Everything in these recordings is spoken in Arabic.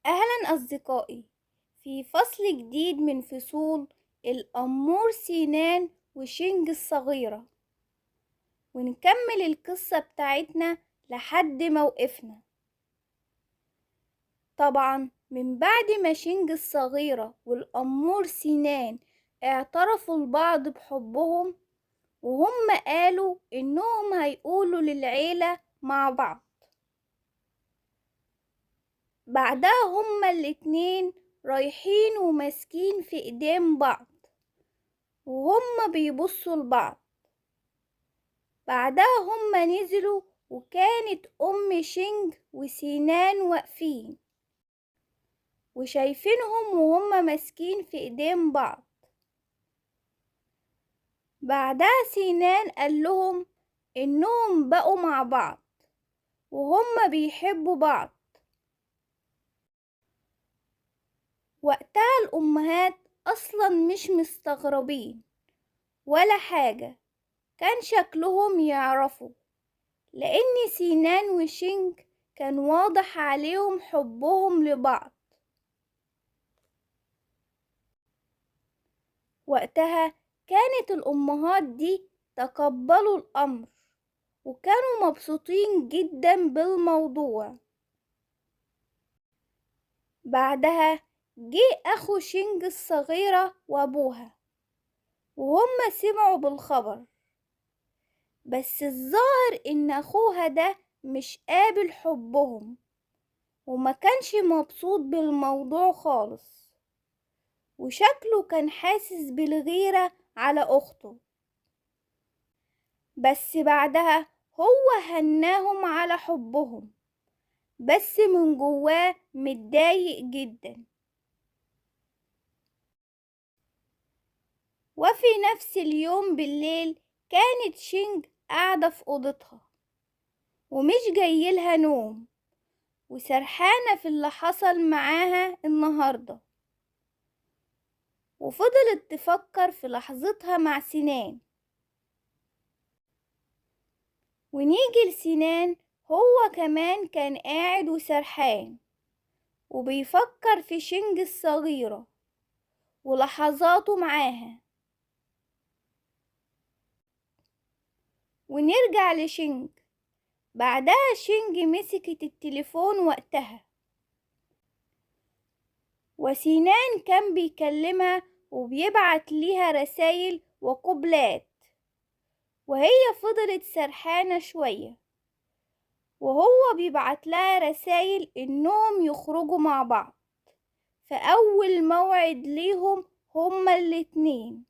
أهلا أصدقائي، في فصل جديد من فصول الأمور سينان وشنج الصغيرة، ونكمل القصة بتاعتنا لحد ما وقفنا. طبعا من بعد ما شنج الصغيرة والأمور سينان اعترفوا لبعض بحبهم، وهم قالوا إنهم هيقولوا للعيلة مع بعض. بعدها هما الاتنين رايحين وماسكين في ايدين بعض وهما بيبصوا لبعض. بعدها هما نزلوا وكانت أم شينج وسينان واقفين وشايفينهم وهما ماسكين في ايدين بعض. بعدها سينان قال لهم إنهم بقوا مع بعض وهما بيحبوا بعض. وقتها الأمهات أصلا مش مستغربين ولا حاجة، كان شكلهم يعرفوا، لأن سينان وشينج كان واضح عليهم حبهم لبعض. وقتها كانت الأمهات دي تقبلوا الأمر وكانوا مبسوطين جدا بالموضوع. بعدها جه أخو شينج الصغيرة وأبوها وهم سمعوا بالخبر، بس الظاهر إن أخوها ده مش قابل حبهم وما كانش مبسوط بالموضوع خالص، وشكله كان حاسس بالغيرة على أخته. بس بعدها هو هناهم على حبهم، بس من جواه متضايق جدا. وفي نفس اليوم بالليل كانت شينج قاعدة في أوضتها ومش جايلها نوم، وسرحانة في اللي حصل معاها النهاردة، وفضلت تفكر في لحظتها مع سنان. ونيجي لسنان، هو كمان كان قاعد وسرحان وبيفكر في شينج الصغيرة ولحظاته معاها. ونرجع لشينج. بعدها شينج مسكت التليفون وقتها، وسنان كان بيكلمها وبيبعت ليها رسايل وقبلات، وهي فضلت سرحانة شوية وهو بيبعت لها رسايل إنهم يخرجوا مع بعض في أول موعد ليهم هما الاتنين.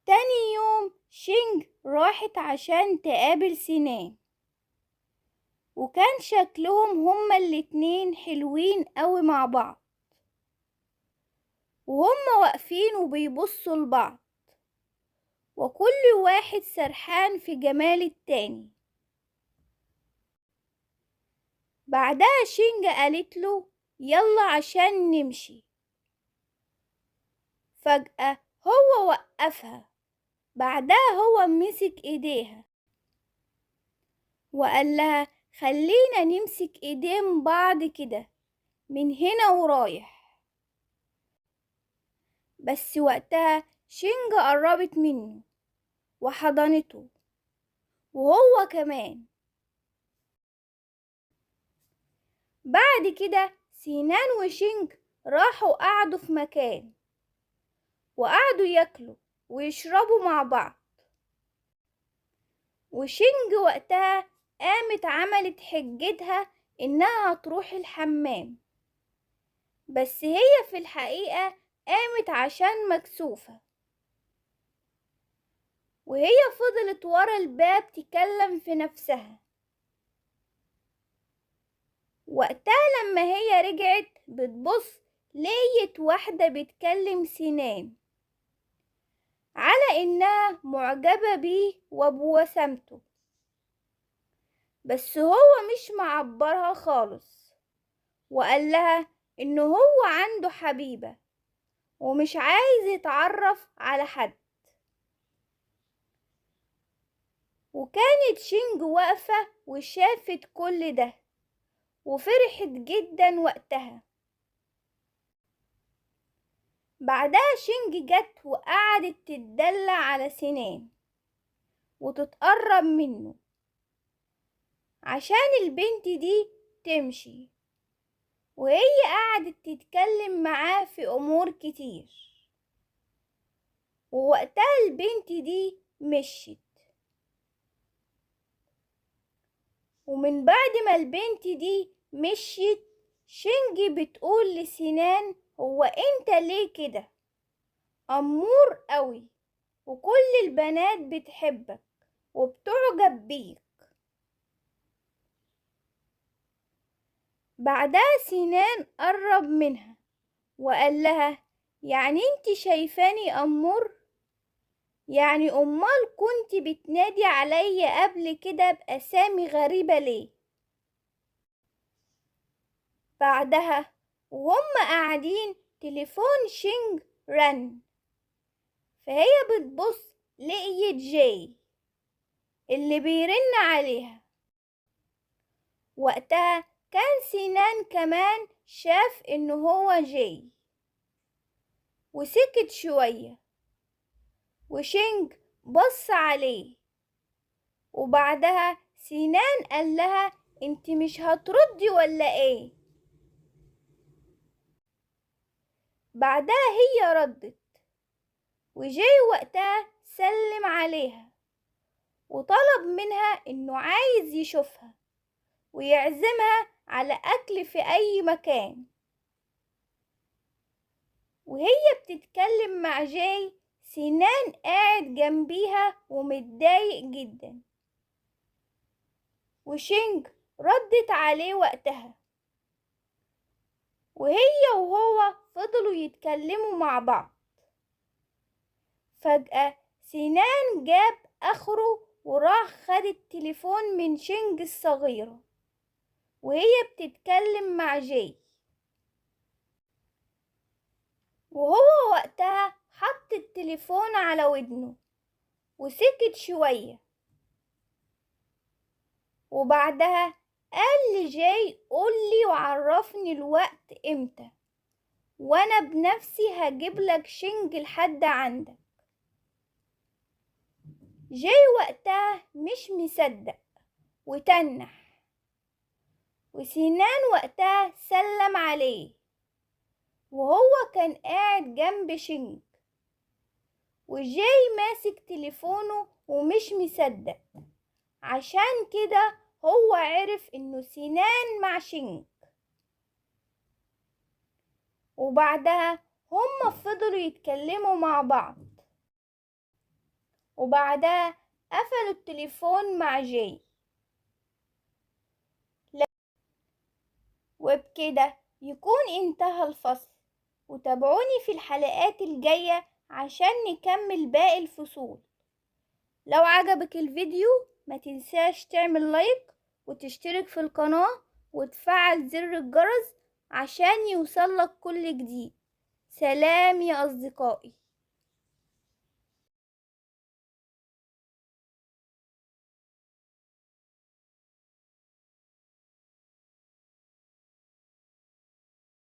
تاني يوم شينج راحت عشان تقابل سنان، وكان شكلهم هما الاتنين حلوين قوي مع بعض وهما واقفين وبيبصوا لبعض، وكل واحد سرحان في جمال التاني. بعدها شينج قالت له يلا عشان نمشي. فجأة هو وقفها. بعدها هو مسك ايديها وقال لها خلينا نمسك ايدين بعض كده من هنا ورايح. بس وقتها شينج قربت منه وحضنته وهو كمان. بعد كده سينان وشينج راحوا قعدوا في مكان وقعدوا ياكلوا ويشربوا مع بعض. وشينج وقتها قامت عملت حجتها إنها تروح الحمام، بس هي في الحقيقة قامت عشان مكسوفة، وهي فضلت ورا الباب تكلم في نفسها. وقتها لما هي رجعت بتبص لقيت واحدة بتكلم سنان على إنها معجبة بيه وبوسامته، بس هو مش معبرها خالص، وقال لها إنه هو عنده حبيبة ومش عايز يتعرف على حد. وكانت شينج واقفة وشافت كل ده وفرحت جدا وقتها. بعدها شينج جت وقعدت تتدلع على سنان وتتقرب منه عشان البنت دي تمشي، وهي قعدت تتكلم معاه في أمور كتير. ووقتها البنت دي مشيت. ومن بعد ما البنت دي مشيت، شينجي بتقول لسنان: هو انت ليه كده؟ أمور قوي، وكل البنات بتحبك وبتعجب بيك. بعدها سنان قرب منها وقال لها: يعني انت شايفاني أمور؟ يعني أمال كنت بتنادي عليا قبل كده بأسامي غريبة ليه؟ بعدها وهم قاعدين تليفون شينج رن، فهي بتبص لقيت جاي اللي بيرن عليها. وقتها كان سنان كمان شاف انه هو جاي وسكت شوية، وشينج بص عليه. وبعدها سنان قال لها: انت مش هتردي ولا ايه؟ بعدها هي ردت، وجاي وقتها سلم عليها وطلب منها انه عايز يشوفها ويعزمها على اكل في اي مكان. وهي بتتكلم مع جاي، سنان قاعد جنبيها ومتضايق جدا، وشينج ردت عليه وقتها، وهي وهو فضلوا يتكلموا مع بعض. فجأة سنان جاب آخره وراح خد التليفون من شينج الصغيرة وهي بتتكلم مع جاي. وهو وقتها حط التليفون على ودنه وسكت شوية. وبعدها قال لجاي: قولي وعرفني الوقت امتى، وانا بنفسي هجيبلك شينج لحد عندك. جاي وقتها مش مصدق وتنح، وسنان وقتها سلم عليه وهو كان قاعد جنب شينج، وجاي ماسك تليفونه ومش مصدق. عشان كده هو عرف انه سنان مع شينج. وبعدها هما فضلوا يتكلموا مع بعض، وبعدها قفلوا التليفون مع جاي. وبكده يكون انتهى الفصل، وتابعوني في الحلقات الجاية عشان نكمل باقي الفصول. لو عجبك الفيديو ما تنساش تعمل لايك وتشترك في القناة وتفعل زر الجرس عشان يوصلك كل جديد. سلام يا أصدقائي.